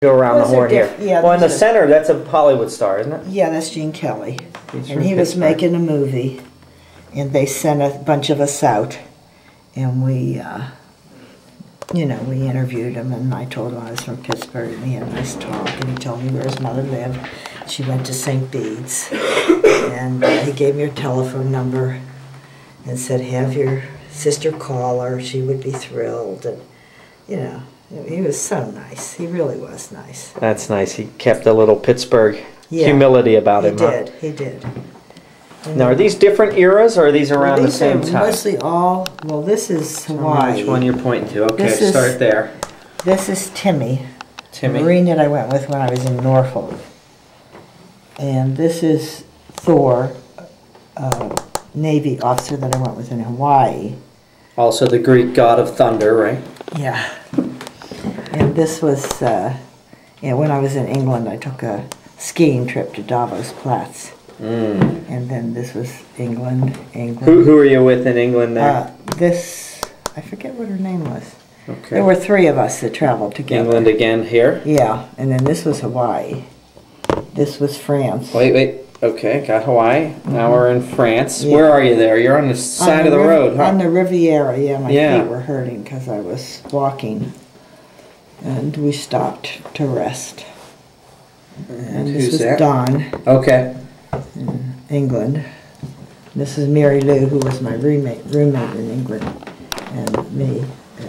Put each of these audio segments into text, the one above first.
Go around the horn here. Yeah, well, in the center, that's a Hollywood star, isn't it? Yeah, that's Gene Kelly. And he was making a movie, and they sent a bunch of us out, and we, you know, we interviewed him, and I told him I was from Pittsburgh, and we had a nice talk, and he told me where his mother lived. She went to St. Bede's, and he gave me her telephone number and said, have your sister call her, she would be thrilled, and, you know. He was so nice. He really was nice. That's nice. He kept a little Pittsburgh humility about him. He did. Now, are these different eras, or are these around the same time? Mostly all. Well, this is Hawaii. Which one you're pointing to? Okay, start there. This is Timmy. Timmy. The Marine that I went with when I was in Norfolk. And this is Thor, Navy officer that I went with in Hawaii. Also the Greek god of thunder, right? Yeah. And this was, when I was in England, I took a skiing trip to Davos Platz. And then this was England. Who were you with in England there? I forget what her name was. Okay. There were 3 of us that traveled together. England again here? Yeah, and then this was Hawaii. This was France. Wait. Okay, got Hawaii. Now we're in France. Yeah. Where are you there? You're on the side of the road, huh? On the Riviera, yeah. My feet were hurting because I was walking. And we stopped to rest. And this was Don. Okay. In England. This is Mary Lou, who was my roommate in England, and me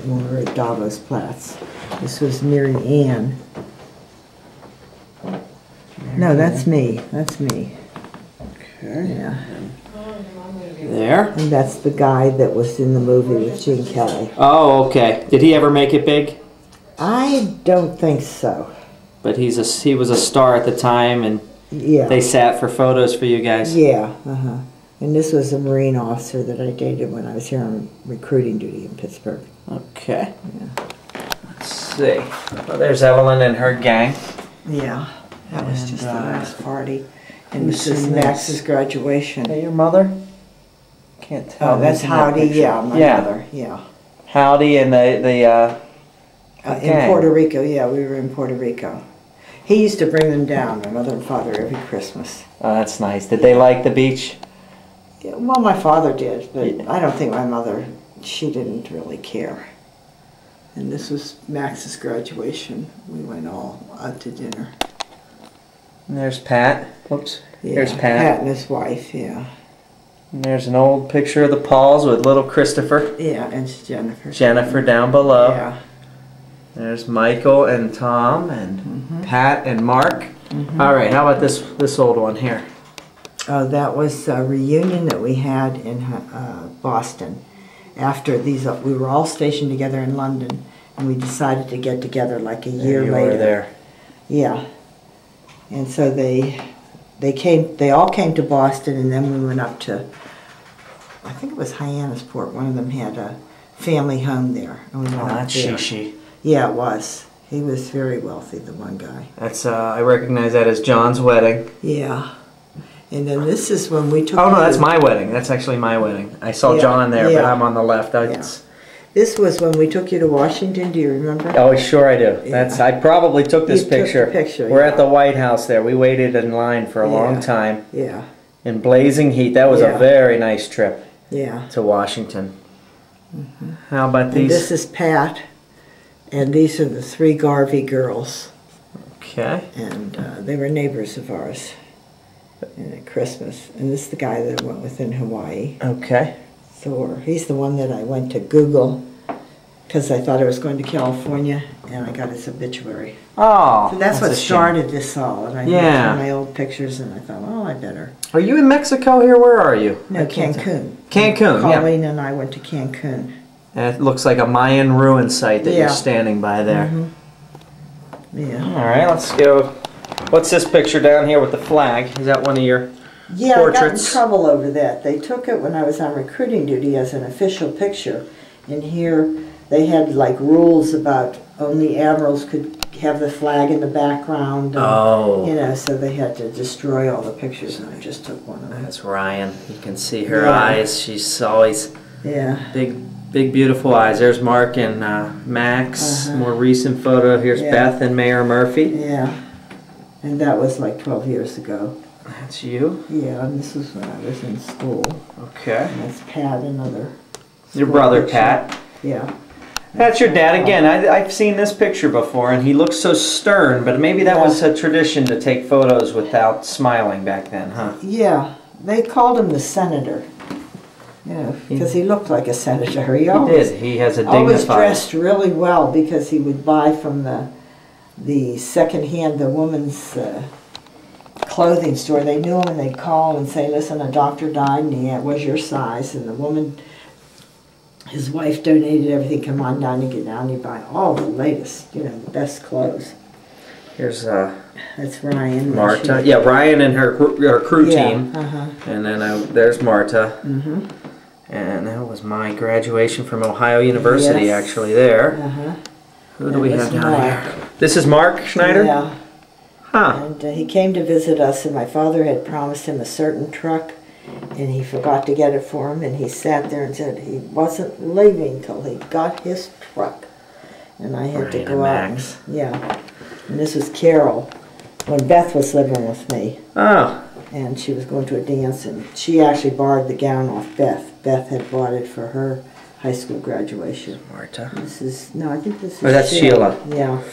when we were at Davos Platz. This was Mary Ann. No, that's me. That's me. Okay. Yeah. There. And that's the guy that was in the movie with Gene Kelly. Oh, okay. Did he ever make it big? I don't think so. But he was a star at the time, and they sat for photos for you guys. Yeah. And this was a Marine officer that I dated when I was here on recruiting duty in Pittsburgh. Okay. Yeah. Let's see. Well, there's Evelyn and her gang. Yeah. That was just a nice party. And this is Max's graduation. Is that your mother? Can't tell. Oh, that's Howdy, yeah, my mother, yeah. Howdy and the in Puerto Rico, yeah, we were in Puerto Rico. He used to bring them down, my mother and father, every Christmas. Oh, that's nice. Did they like the beach? Yeah, well, my father did, but I don't think my mother, she didn't really care. And this was Max's graduation. We went all out to dinner. And there's Pat. Whoops. Yeah, there's Pat. Pat and his wife, yeah. And there's an old picture of the Pauls with little Christopher. Yeah, and Jennifer. Jennifer down below. Yeah. There's Michael and Tom and Pat and Mark. All right, how about this old one here? Oh, that was a reunion that we had in Boston. After these, we were all stationed together in London, and we decided to get together like a year later. You were there. Yeah. And so they all came to Boston, and then we went up to, I think it was Hyannisport. One of them had a family home there. And we went up that's there. Shishi. Yeah, it was. He was very wealthy, the one guy. That's, I recognize that as John's wedding. Yeah. And then this is when we took... Oh, no, that's my wedding. That's actually my wedding. I saw John there, but I'm on the left. This was when we took you to Washington. Do you remember? Oh, sure I do. Yeah. I probably took this picture. Took the picture. We're at the White House there. We waited in line for a long time. Yeah. In blazing heat. That was a very nice trip. Yeah. To Washington. How about these? And this is Pat, and these are the 3 Garvey girls. Okay. And they were neighbors of ours. And at Christmas. And this is the guy that I went with in Hawaii. Okay. Thor. He's the one that I went to Google because I thought I was going to California, and I got his obituary. Oh, so that's what started this all. And I looked at my old pictures, and I thought, oh, I better. Are you in Mexico here? Where are you? No, Cancun. Cancun, Colleen and I went to Cancun. And it looks like a Mayan ruin site that you're standing by there. Yeah. All right, let's go. What's this picture down here with the flag? Is that one of your portraits? I got in trouble over that. They took it when I was on recruiting duty as an official picture. And here they had like rules about only admirals could have the flag in the background. And, you know, so they had to destroy all the pictures, and I just took one of them. That's Ryan. You can see her eyes. She's always big Big, beautiful eyes. There's Mark and Max. More recent photo. Here's Beth and Mayor Murphy. Yeah. And that was like 12 years ago. That's you? Yeah, and this was when I was in school. Okay. And that's Pat, another. Your brother, picture. Pat. Yeah. That's your dad again. I've seen this picture before, and he looks so stern, but maybe that was a tradition to take photos without smiling back then, huh? Yeah. They called him the senator. You know, because he looked like a senator. He always did. He has a dignified... always dressed really well because he would buy from the second-hand, the woman's clothing store. They knew him and they'd call and say, listen, a doctor died and it was your size. And the woman, his wife donated everything. Come on down and get down. You buy all the latest, you know, the best clothes. Here's that's Ryan. Marta. Yeah, Ryan and her crew team. And then there's Marta. And that was my graduation from Ohio University, actually, there. Who do we have down here? This is Mark Schneider? Yeah. Huh. And he came to visit us, and my father had promised him a certain truck, and he forgot to get it for him, and he sat there and said he wasn't leaving till he got his truck. And I had to go out. And this was Carol, when Beth was living with me. Oh. And she was going to a dance, and she actually borrowed the gown off Beth. Beth had bought it for her high school graduation. Marta. This is, no, I think this is that's Sheila. Yeah.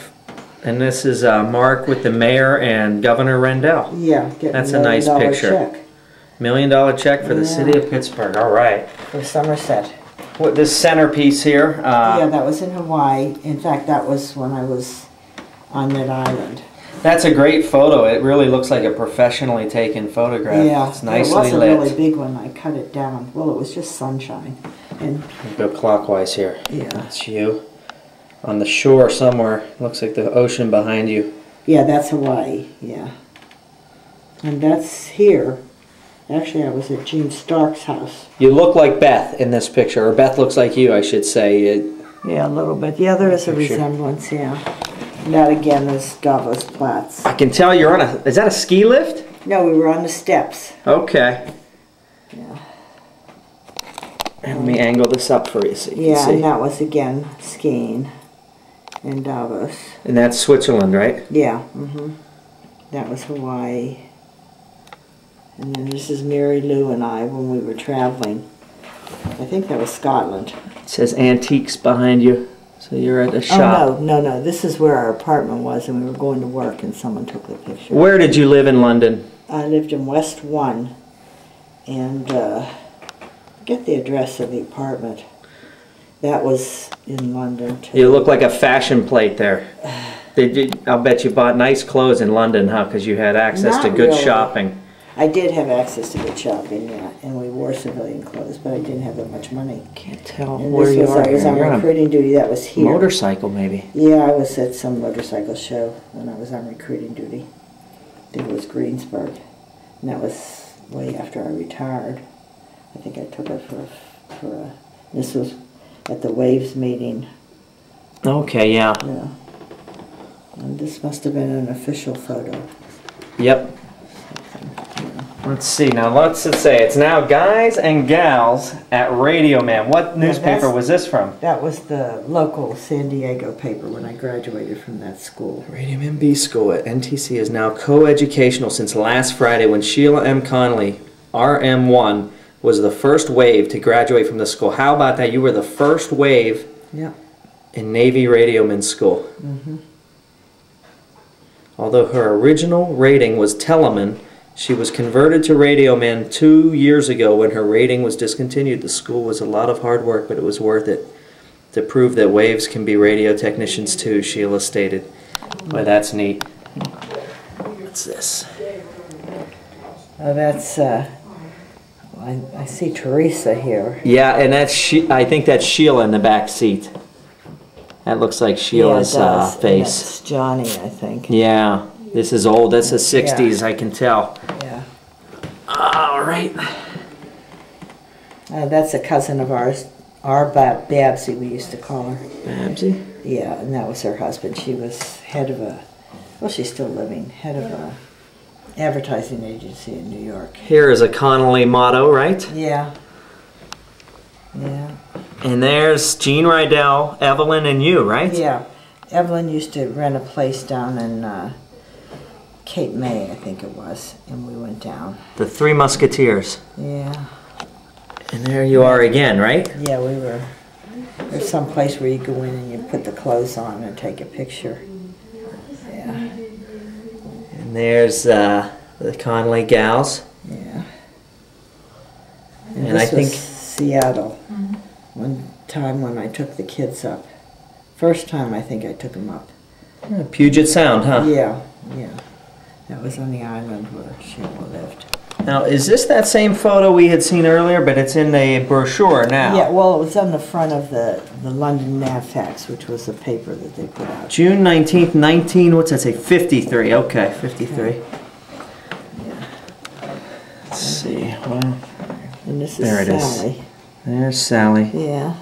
And this is Mark with the mayor and Governor Rendell. Yeah. That's a nice picture. Check. $1 million check for the city of Pittsburgh. All right. For Somerset. What this centerpiece here? Yeah, that was in Hawaii. In fact, that was when I was on that island. That's a great photo. It really looks like a professionally taken photograph. Yeah, it's nicely it was a lit. really big one. I cut it down. Well, it was just sunshine. And go clockwise here. Yeah. That's you. On the shore somewhere. Looks like the ocean behind you. Yeah, that's Hawaii. Yeah. And that's here. Actually, I was at Gene Stark's house. You look like Beth in this picture. Or Beth looks like you, I should say. Yeah, a little bit. Yeah, there is a resemblance, yeah. And that again is Davos Platz. I can tell you're on a... Is that a ski lift? No, we were on the steps. Okay. Yeah. And let me angle this up for you so you can see. And that was again skiing in Davos. And that's Switzerland, right? Yeah. That was Hawaii. And then this is Mary Lou and I when we were traveling. I think that was Scotland. It says antiques behind you. So you're at a shop. Oh, no. This is where our apartment was, and we were going to work, and someone took the picture. Where did you live in London? I lived in West 1, and get the address of the apartment. That was in London, too. You look like a fashion plate there. I'll bet you bought nice clothes in London, huh? Because you had access to good shopping. I did have access to good shopping, yeah, and we wore civilian clothes, but I didn't have that much money. Can't tell and where you are. I was on recruiting duty. That was here. Motorcycle, maybe. Yeah, I was at some motorcycle show when I was on recruiting duty. I think it was Greensburg, and that was way after I retired. I think I took it for this was at the Waves meeting. Okay, yeah. Yeah. And this must have been an official photo. Yep. Let's see, now let's say it's now Guys and Gals at Radio Man. What newspaper was this from? That was the local San Diego paper when I graduated from that school. Radio Man B School at NTC is now co-educational since last Friday when Sheila M. Conley, RM1, was the first wave to graduate from the school. How about that? You were the first wave in Navy Radioman School. Although her original rating was Teleman, she was converted to Radioman 2 years ago when her rating was discontinued. The school was a lot of hard work, but it was worth it to prove that waves can be radio technicians too, Sheila stated. Boy, that's neat. What's this? Oh, that's, I see Teresa here. Yeah, and that's I think that's Sheila in the back seat. That looks like Sheila's face. That's Johnny, I think. Yeah. This is old. That's the 60s, I can tell. Yeah. All right. That's a cousin of ours, our Babsy, we used to call her. Babsy? Yeah, and that was her husband. She was head of a, well, she's still living, head of a advertising agency in New York. Here is a Conley motto, right? Yeah. Yeah. And there's Jean Rydell, Evelyn, and you, right? Yeah. Evelyn used to rent a place down in Cape May, I think it was, and we went down. The Three Musketeers. Yeah. And there you are again, right? Yeah, we were. There's some place where you go in and you put the clothes on and take a picture. Yeah. And there's the Conley gals. Yeah. And I think was Seattle. One time when I took the kids up. First time I think I took them up. Puget Sound, huh? Yeah, yeah. That was on the island where Sheila lived. Now, is this that same photo we had seen earlier, but it's in a brochure now? Yeah, well, it was on the front of the London Navfax, which was the paper that they put out. June 19th, what's that say? 53. Okay, 53. Yeah. Let's see. Well, and this is there it Sally. is. There's Sally. Yeah.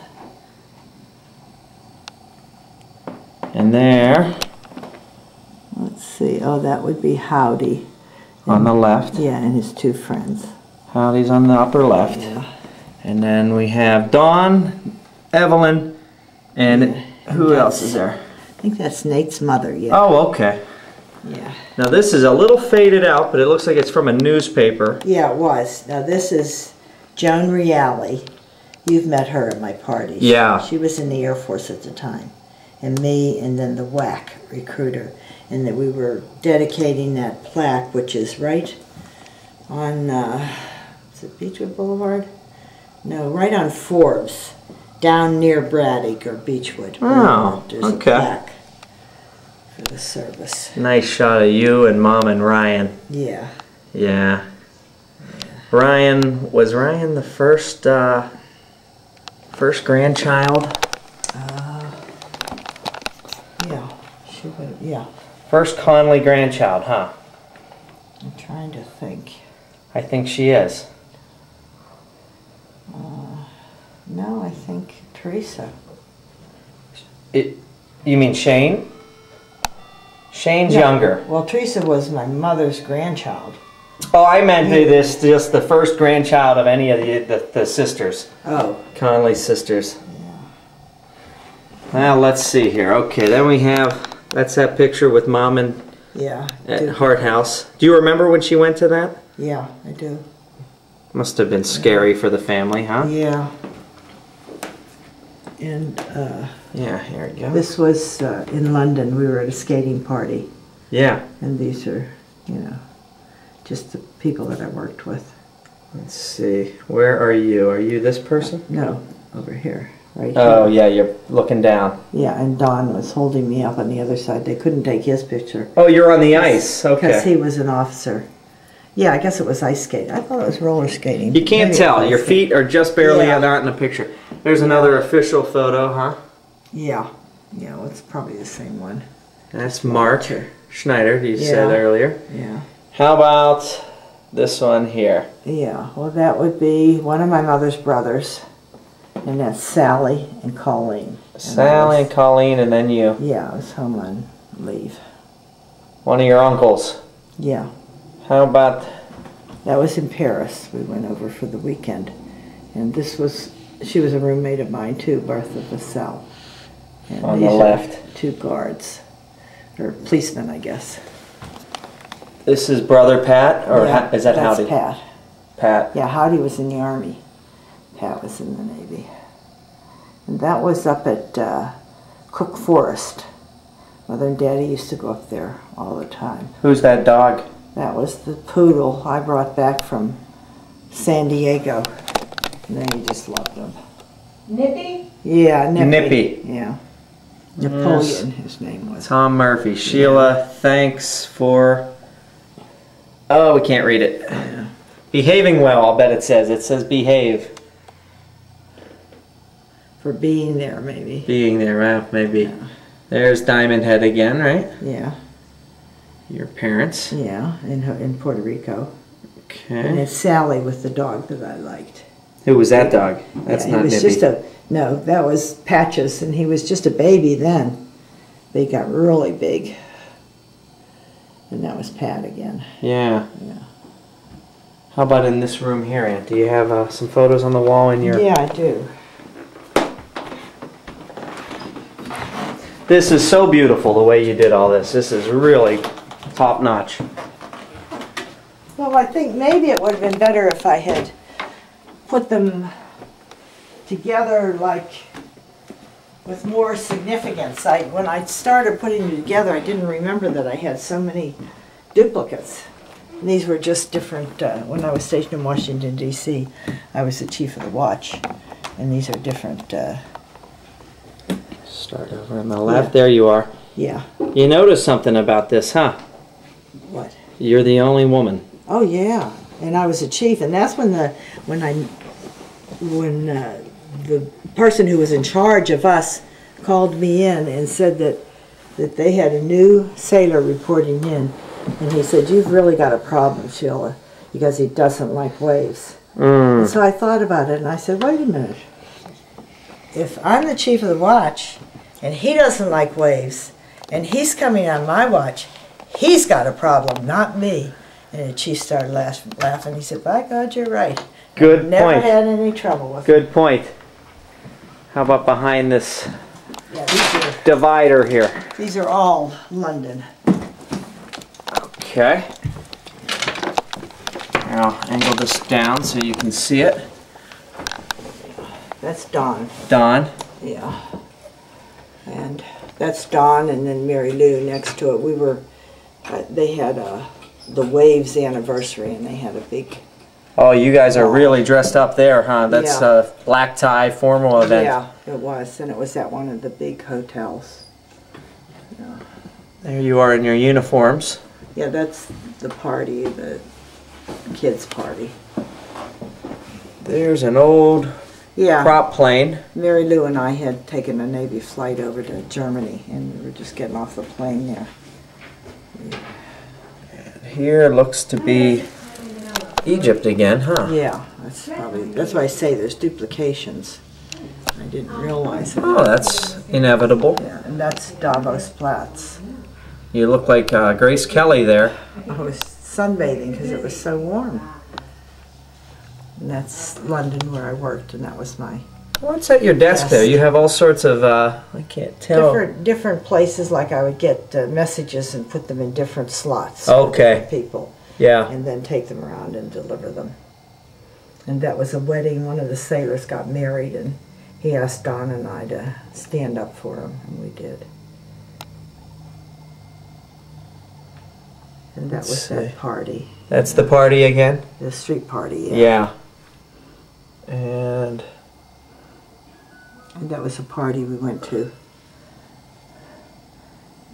And there, Let's see. Oh, that would be Howdy. on the left. Yeah, and his two friends. Howdy's on the upper left. Yeah. And then we have Dawn, Evelyn, and who else is there? I think that's Nate's mother, yeah. Oh, okay. Yeah. Now this is a little faded out, but it looks like it's from a newspaper. Yeah, it was. Now this is Joan Reale. You've met her at my parties. Yeah. She was in the Air Force at the time. And me, and then the WAC recruiter. And that we were dedicating that plaque, which is right on, is it Beechwood Boulevard? No, right on Forbes, down near Braddock or Beechwood. Oh, There's okay. a plaque for the service. Nice shot of you and Mom and Ryan. Yeah. Yeah. Was Ryan the first grandchild? Yeah, she would, yeah. First Conley grandchild, huh? I'm trying to think. I think she is. No, I think Teresa. You mean Shane? Shane's No, younger. Well, Teresa was my mother's grandchild. Oh, I meant this just the first grandchild of any of the sisters. Oh. Conley's sisters. Yeah. Well, let's see here. Okay, then we have, that's that picture with Mom and Yeah. at Hart House. Do you remember when she went to that? Yeah, I do. Must have been scary for the family, huh? Yeah. And Yeah, here we go. this was in London. We were at a skating party. Yeah. And these are, you know, just the people that I worked with. Let's see. Where are you? Are you this person? No, over here. Right Oh, here. yeah, you're looking down. Yeah, and Don was holding me up on the other side. They couldn't take his picture. Oh, you're on the ice. Because Okay. he was an officer. Yeah, I guess it was ice skating. I thought it was roller skating. You can't Maybe tell. it Your was. feet are just barely Yeah. out in the picture. There's another official photo, huh? Yeah. Yeah, well, it's probably the same one. That's Mark Schneider, you said Yeah. earlier. Yeah. How about this one here? Yeah, well, that would be one of my mother's brothers. And that's Sally and Colleen. Sally and Colleen, and then you. Yeah, I was home on leave. One of your uncles. Yeah. How about... That was in Paris. We went over for the weekend. And this was, she was a roommate of mine too, Bertha Vassell. And On the these are left. two guards. Or policemen, I guess. This is Brother Pat? Or Yeah, is that that's Howdy? Pat. Pat. Yeah, Howdy was in the Army. Pat was in the Navy. And that was up at Cook Forest. Mother and Daddy used to go up there all the time. Who's that dog? That was the poodle I brought back from San Diego. And then he just loved him. Nippy? Yeah, Nippy. Nippy. Yeah. Napoleon, his name was. Tom Murphy. Sheila, thanks for... Oh, we can't read it. Yeah. Behaving well, I'll bet it says. It says behave. For being there, maybe. Being there, well, maybe. Yeah. There's Diamond Head again, right? Yeah. Your parents. Yeah, in Puerto Rico. And Okay. it's Sally with the dog that I liked. Who was that dog? That's Yeah, not he was Nippy. just no, that was Patches, and he was just a baby then. But he got really big. And that was Pat again. Yeah. Yeah. How about in this room here, Aunt? Do you have some photos on the wall in your... Yeah, I do. This is so beautiful the way you did all this. This is really top notch. Well, I think maybe it would have been better if I had put them together like with more significance. When I started putting them together, I didn't remember that I had so many duplicates. And these were just different. When I was stationed in Washington, D.C., I was the chief of the watch. And these are different. Start over on the left. Yeah. There you are. Yeah. You noticed something about this, huh? What? You're the only woman. Oh yeah, and I was a chief, and that's when the person who was in charge of us called me in and said that they had a new sailor reporting in, and he said, "You've really got a problem, Sheila, because he doesn't like waves." And so I thought about it, and I said, "Wait a minute. If I'm the chief of the watch, and he doesn't like waves, and he's coming on my watch, he's got a problem, not me." And the chief started laughing. He said, "By God, you're right." Good point. Never had any trouble with it. Good point. How about behind this divider here? These are all London. Okay. Here, I'll angle this down so you can see it. That's Dawn. Dawn. Yeah. And that's Dawn, and then Mary Lou next to it. They had the Waves anniversary, and they had a big... Oh, you guys are really dressed up there, huh? That's a black tie formal event. Yeah, it was, and it was at one of the big hotels. Yeah. There you are in your uniforms. Yeah, that's the party, the kids' party. There's an old prop plane. Mary Lou and I had taken a Navy flight over to Germany, and we were just getting off the plane there. Here looks to be Egypt again, huh? Yeah, that's why I say there's duplications. I didn't realize it. Oh, that's inevitable. Yeah, and that's Davos Platz. You look like Grace Kelly there. I was sunbathing because it was so warm. And that's London where I worked, and that was my... What's at your desk there? You have all sorts of, I can't tell. Different places, like I would get messages and put them in different slots. Okay. For people. Yeah. And then take them around and deliver them. And that was a wedding. One of the sailors got married, and he asked Don and I to stand up for him, and we did. And that was that party. That's the party again? The street party, yeah. Yeah. And that was a party we went to.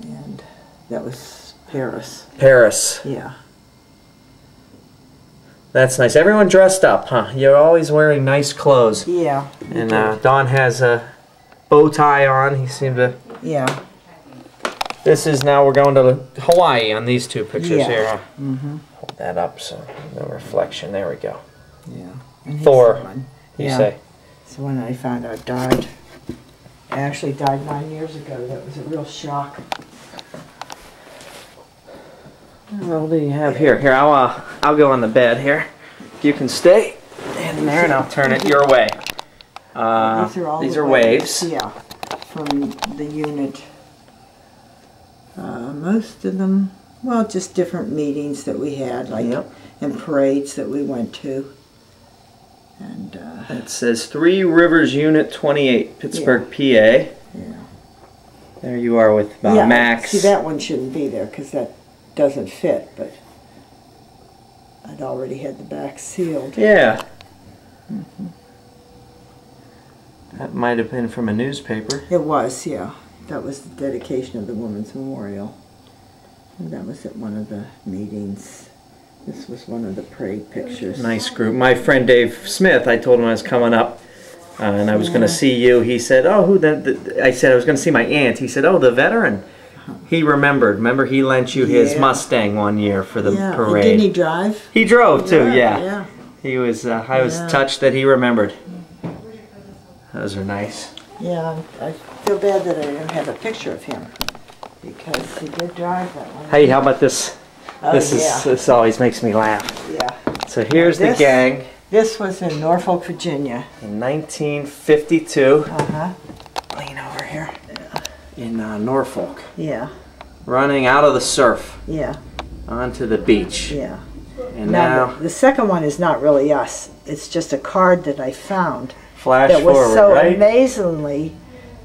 And that was Paris. Paris. Yeah. That's nice. Everyone dressed up, huh? You're always wearing nice clothes. Yeah. And Don has a bow tie on. He seemed to... Yeah. This is now we're going to Hawaii on these two pictures here. Huh? Mm-hmm. Hold that up so no reflection. There we go. Yeah. And Thor, you say? So when I found out died, I actually died 9 years ago. That was a real shock. What do you have here? Here, I'll go on the bed here. You can stay in there, and I'll turn it your way. These are waves. Yeah, from the unit. Most of them, well, just different meetings that we had, like and parades that we went to. And it says 3 Rivers Unit 28, Pittsburgh, PA. Yeah. There you are with Max. See, that one shouldn't be there because that doesn't fit, but I'd already had the back sealed. Yeah. Mm-hmm. That might have been from a newspaper. It was, yeah. That was the dedication of the Women's Memorial. And that was at one of the meetings. This was one of the parade pictures. Nice group. My friend Dave Smith, I told him I was coming up and I was going to see you. He said, oh, who I said I was going to see my aunt. He said, oh, the veteran. He remembered. Remember, he lent you his Mustang one year for the parade. Didn't he drive? He drove too, yeah. He was. I was touched that he remembered. Those are nice. Yeah, I feel bad that I didn't have a picture of him because he did drive that one. Hey, how about this? Oh, This always makes me laugh. Yeah. So here's the gang. This was in Norfolk, Virginia. In 1952. Uh-huh. Lean over here. in Norfolk. Yeah. Running out of the surf. Yeah. Onto the beach. Yeah. And now the second one is not really us. It's just a card that I found. Flash that was forward, so right? amazingly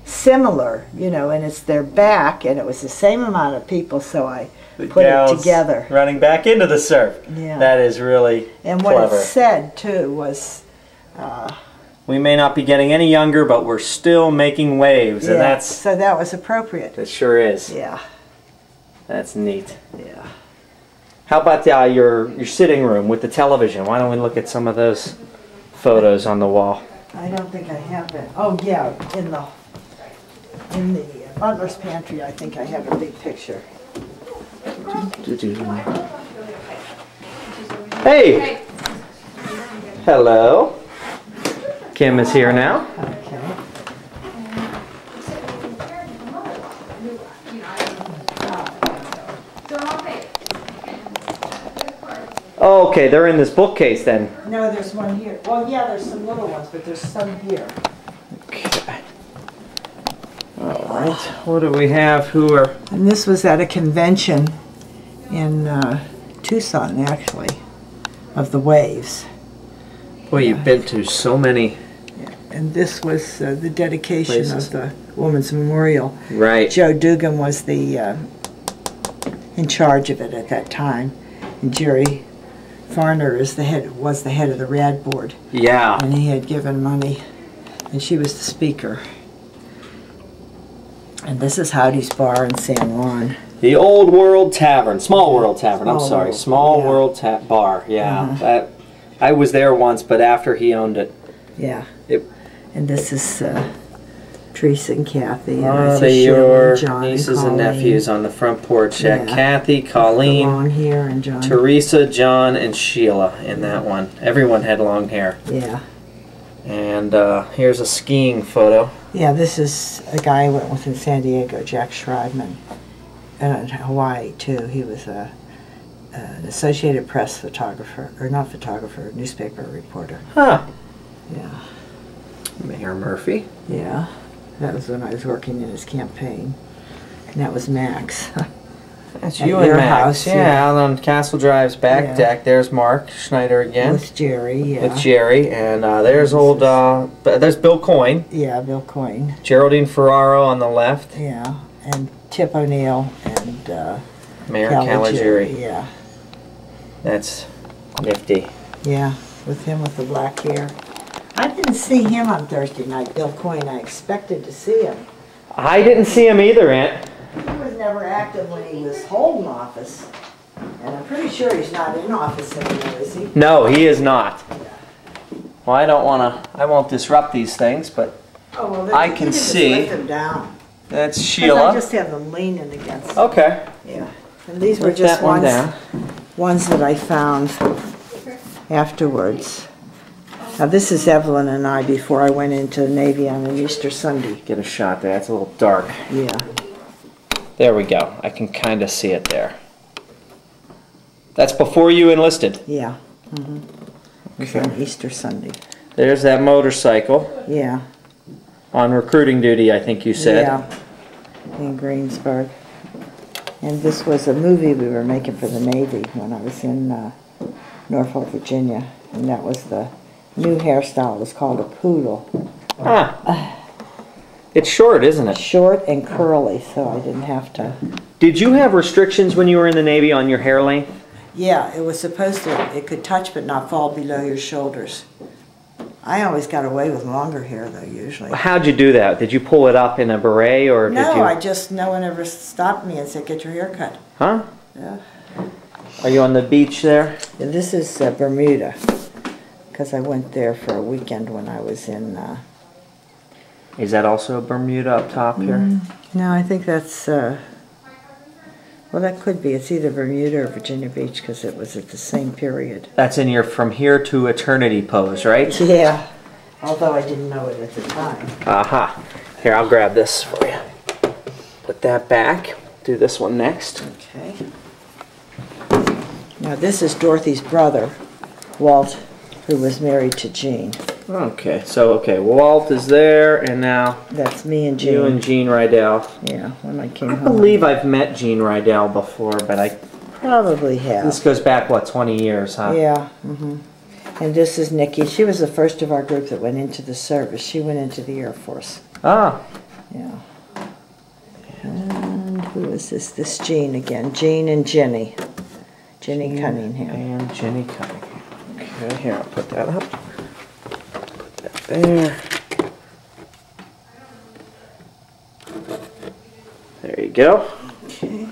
similar, you know, and it's their back, and it was the same amount of people, so I put it together. Running back into the surf. Yeah. That is really And clever. what it said, too, was... we may not be getting any younger, but we're still making waves, and that's... so that was appropriate. It sure is. Yeah. That's neat. Yeah. How about your sitting room with the television? Why don't we look at some of those photos on the wall? I don't think I have it. Oh, yeah, in the butler's pantry, I think I have a big picture. Hey! Hello. Kim is here now. Okay. Oh, okay, they're in this bookcase then. No, there's one here. Well, yeah, there's some little ones, but there's some here. Okay. All right. What do we have? Who are... And this was at a convention in Tucson, actually, of the waves. Boy, you've been to so many... And this was the dedication places. of the Women's Memorial. Right. Joe Dugan was the in charge of it at that time, and Jerry Farner was the head of the RAD board. Yeah. And he had given money, and she was the speaker. And this is Howdy's Bar in San Juan. The Old World Tavern, Small World Tavern. I'm sorry, Small yeah. World Bar. Yeah. That I was there once, but after he owned it. Yeah. It, And this is Teresa and Kathy. And are this they is Sheila your and John nieces and Colleen. nephews on the front porch? Yeah. Yeah. Kathy, Colleen, Long hair and John. Teresa, John, and Sheila in that one. Everyone had long hair. Yeah. And here's a skiing photo. Yeah, this is a guy I went with in San Diego, Jack Schreibman. And in Hawaii, too. He was an Associated Press photographer, or not photographer, newspaper reporter. Huh. Yeah. Mayor Murphy. Yeah. That was when I was working in his campaign. And that was Max. That's At you and your Max. house, yeah, yeah. out on Castle Drive's back Yeah. deck. There's Mark Schneider again. With Jerry, yeah. With Jerry. And there's old, there's Bill Coyne. Yeah, Bill Coyne. Geraldine Ferraro on the left. Yeah. And Tip O'Neill and Mayor Caligiuri. Yeah. That's nifty. Yeah, with him with the black hair. I didn't see him on Thursday night, Bill Coyne. I expected to see him. I didn't see him either, Aunt. He was never active when he was holding office. And I'm pretty sure he's not in office anymore, is he? No, he is not. Well, I won't disrupt these things, but Oh, well, I can see. Just lift him down. that's 'Cause Sheila. I just have them leaning against. Okay. Yeah. And these were Lift just that one ones, down. ones that I found afterwards. Now this is Evelyn and I before I went into the Navy on an Easter Sunday. Get a shot there. It's a little dark. Yeah. There we go. I can kind of see it there. That's before you enlisted. Yeah. Mm-hmm. Okay. On Easter Sunday. There's that motorcycle Yeah. on recruiting duty, I think you said. Yeah. In Greensburg. And this was a movie we were making for the Navy when I was in Norfolk, Virginia. And that was the new hairstyle. It was called a poodle. Ah. It's short, isn't it? Short and curly, so I didn't have to... Did you have restrictions when you were in the Navy on your hair length? Yeah, it was supposed to, it could touch but not fall below your shoulders. I always got away with longer hair, though, usually. How'd you do that? Did you pull it up in a beret, or did you... No, no one ever stopped me and said, get your hair cut. Huh? Yeah. Are you on the beach there? And this is Bermuda, because I went there for a weekend when I was in... Is that also Bermuda up top here? No, I think that's... well, that could be. It's either Bermuda or Virginia Beach, because it was at the same period. That's in your from here to eternity pose, right? Yeah, although I didn't know it at the time. Aha. Here, I'll grab this for you. Put that back. Do this one next. Okay. Now this is Dorothy's brother, Walt, who was married to Jean. Okay, so Walt is there, and now that's me and Jean. You and Jean Rydell. Yeah, when I came I home. believe I've met Jean Rydell before, but I probably have. This goes back, what, 20 years, huh? Yeah. And this is Nikki. She was the first of our group that went into the service. She went into the Air Force. Ah. Yeah. And who is this? This Jean again. Jean and Jenny. Jenny Cunningham. And Jenny Cunningham. Okay, here, I'll put that up. Put that there. There you go. Okay.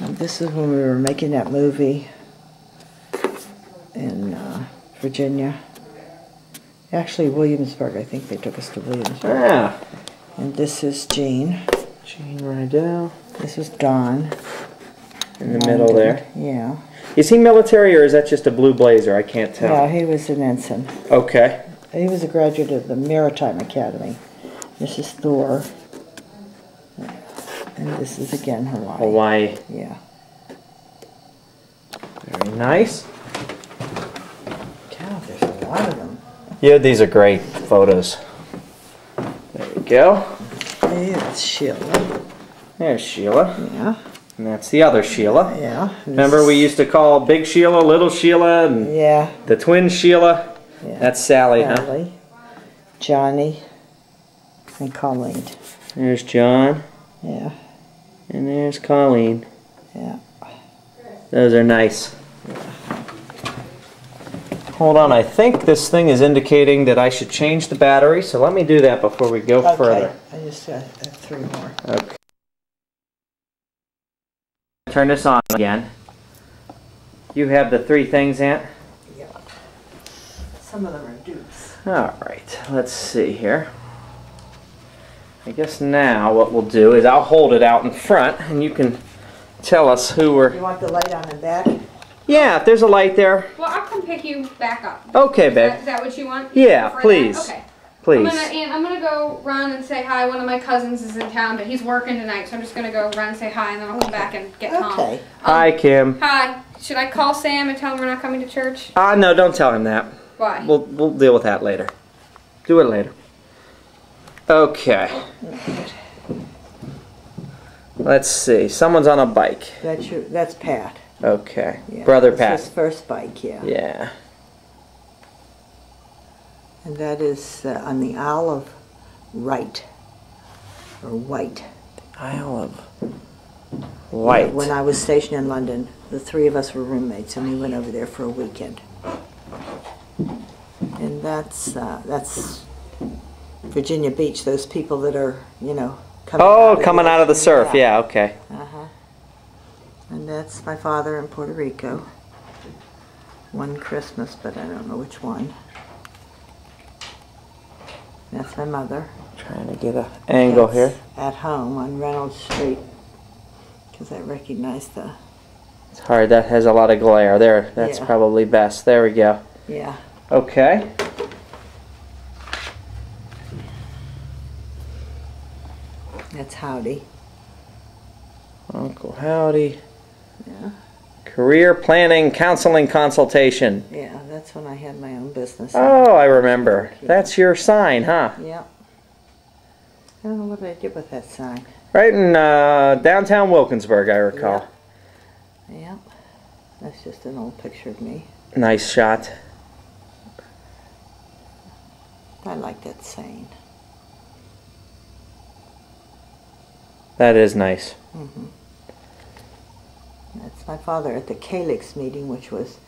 And this is when we were making that movie in Virginia. Actually, Williamsburg. I think they took us to Williamsburg. Yeah. And this is Jean. Jean Rydell. This is Don. In the middle there. Yeah. Is he military or is that just a blue blazer? I can't tell. No, he was an ensign. Okay. He was a graduate of the Maritime Academy. This is Thor. And this is again Hawaii. Hawaii. Yeah. Very nice. God, there's a lot of them. Yeah, these are great photos. There we go. There's Sheila. There's Sheila. Yeah. And that's the other Sheila. Yeah. Remember we used to call Big Sheila, Little Sheila, and yeah. the twin Sheila? Yeah. That's Sally, Sally, Johnny, and Colleen. There's John. Yeah. And there's Colleen. Yeah. Those are nice. Hold on, I think this thing is indicating that I should change the battery, so let me do that before we go further. I just got 3 more. Okay. Turn this on again. You have the 3 things, Aunt? Yeah. Some of them are dupes. Alright, let's see here. I guess now what we'll do is I'll hold it out in front and you can tell us who we're... You want the light on the back? Yeah, if there's a light there. Well, I'll come pick you back up. Okay, babe. Is that what you want? Yeah, please. Okay. Please. I'm gonna go run and say hi. One of my cousins is in town, but he's working tonight, so I'm just gonna go run and say hi, and then I'll come back and get Tom. Okay. Hi, Kim. Hi. Should I call Sam and tell him we're not coming to church? No, don't tell him that. Why? We'll deal with that later. Do it later. Okay. Let's see. Someone's on a bike. That's Pat. Okay. Yeah, Brother that's Pat. his first bike, yeah. Yeah. And that is on the Isle of Wight. Or White. Isle of Wight. When I was stationed in London, the 3 of us were roommates, and we went over there for a weekend. And that's Virginia Beach. Those people that are, coming out of the surf. Yeah, okay. And that's my father in Puerto Rico. One Christmas, but I don't know which one. That's my mother. Trying to get an angle here. At home on Reynolds Street, because I recognize the... It's hard. That has a lot of glare. There, that's probably best. There we go. Yeah. Okay. That's Howdy. Uncle Howdy. Yeah. Career planning, counseling, consultation. Yeah, that's when I had my own business. Oh, I remember. That's your sign, huh? Yeah. I don't know what I did with that sign. Right in downtown Wilkinsburg, I recall. Yeah. That's just an old picture of me. Nice shot. I like that saying. That is nice. Mm-hmm. That's my father at the Calix meeting, which was,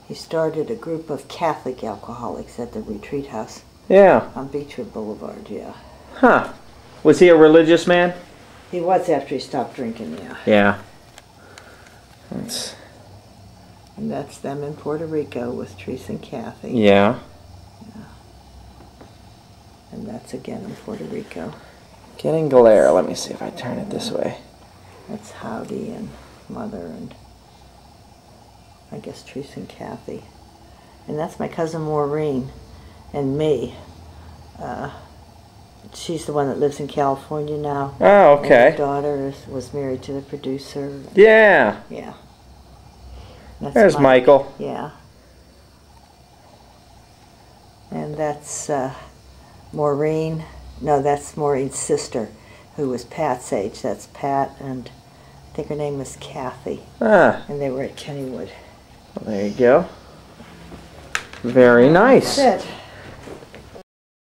he started a group of Catholic alcoholics at the retreat house. Yeah. On Beechwood Boulevard, yeah. Huh. Was he a religious man? He was after he stopped drinking, yeah. Yeah. And that's them in Puerto Rico with Teresa and Kathy. Yeah. And that's again in Puerto Rico. Getting glare. Let me see if I turn it this way. That's Howdy and Mother and I guess Teresa and Kathy. And that's my cousin Maureen and me. She's the one that lives in California now. Oh, okay. And her daughter was married to the producer. Yeah. Yeah. There's Michael. Yeah. And that's Maureen. No, that's Maureen's sister, who was Pat's age. That's Pat, and I think her name was Kathy. Ah. And they were at Kennywood. Well, there you go. Very nice. That's it.